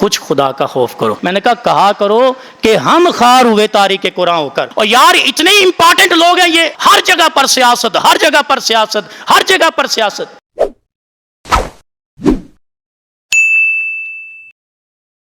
کچھ خدا کا خوف کرو. میں نے کہا کرو کہ ہم خار ہوئے تاریخ قرآن ہو کر. اور یار اتنے امپورٹنٹ لوگ ہیں یہ, ہر جگہ پر سیاست, ہر جگہ پر سیاست, ہر جگہ پر سیاست.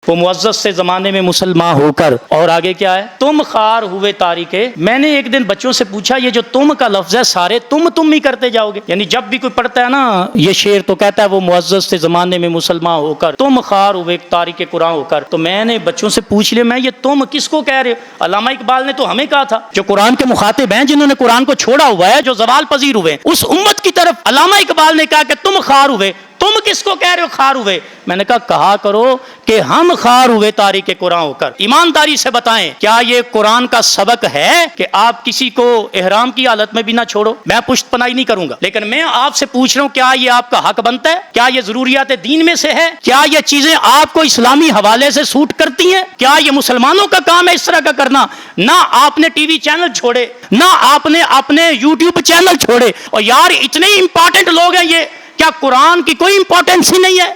وہ معزز سے زمانے میں مسلمان ہو کر, اور آگے کیا ہے, تم خار ہوئے تاریکے. میں نے ایک دن بچوں سے پوچھا یہ جو تم کا لفظ ہے سارے تم ہی کرتے جاؤ گے, یعنی جب بھی کوئی پڑھتا ہے نا یہ شعر تو کہتا ہے وہ معزز سے زمانے میں مسلمان ہو کر تم خار ہوئے تاریک قرآن ہو کر. تو میں نے بچوں سے پوچھ لیا میں یہ تم کس کو کہہ رہے ہو؟ علامہ اقبال نے تو ہمیں کہا تھا, جو قرآن کے مخاطب ہیں, جنہوں نے قرآن کو چھوڑا ہوا ہے, جو زوال پذیر ہوئے, اس امت کی طرف علامہ اقبال نے کہا کہ تم خار ہوئے. تم کس کو کہہ رہے ہو خار ہوئے؟ میں نے کہا کرو کہ ہم خار ہوئے تاریخ قرآن ہو کر. ایمانداری سے بتائیں کیا یہ قرآن کا سبق ہے کہ آپ کسی کو احرام کی حالت میں بھی نہ چھوڑو؟ میں پشت پناہی نہیں کروں گا, لیکن میں آپ سے پوچھ رہا ہوں کیا یہ آپ کا حق بنتا ہے؟ کیا یہ ضروریات دین میں سے ہے؟ کیا یہ چیزیں آپ کو اسلامی حوالے سے سوٹ کرتی ہیں؟ کیا یہ مسلمانوں کا کام ہے اس طرح کا کرنا؟ نہ آپ نے ٹی وی چینل چھوڑے, نہ آپ نے اپنے یوٹیوب چینل چھوڑے. اور یار اتنے امپورٹنٹ لوگ ہیں یہ, کیا قرآن کی کوئی امپورٹنس ہی نہیں ہے؟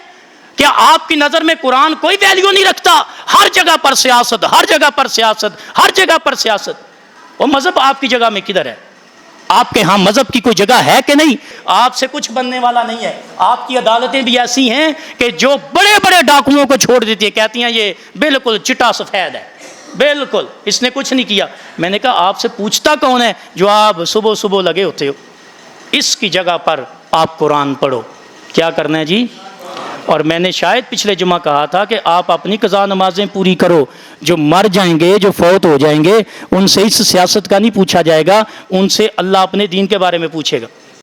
کیا آپ کی نظر میں قرآن کوئی ویلیو نہیں رکھتا؟ ہر جگہ پر سیاست, ہر جگہ پر سیاست, ہر جگہ پر سیاست. اور مذہب آپ کی جگہ میں کدھر ہے؟ آپ کے ہاں مذہب کی کوئی جگہ ہے کہ نہیں؟ آپ سے کچھ بننے والا نہیں ہے. آپ کی عدالتیں بھی ایسی ہیں کہ جو بڑے بڑے ڈاکوؤں کو چھوڑ دیتی ہیں, کہتی ہیں یہ بالکل چٹا سفید ہے, بالکل اس نے کچھ نہیں کیا. میں نے کہا آپ سے پوچھتا کون ہے جو آپ صبح صبح لگے ہوتے ہو؟ اس کی جگہ پر آپ قرآن پڑھو. کیا کرنا ہے جی؟ اور میں نے شاید پچھلے جمعہ کہا تھا کہ آپ اپنی قضا نمازیں پوری کرو. جو مر جائیں گے, جو فوت ہو جائیں گے, ان سے اس سیاست کا نہیں پوچھا جائے گا, ان سے اللہ اپنے دین کے بارے میں پوچھے گا.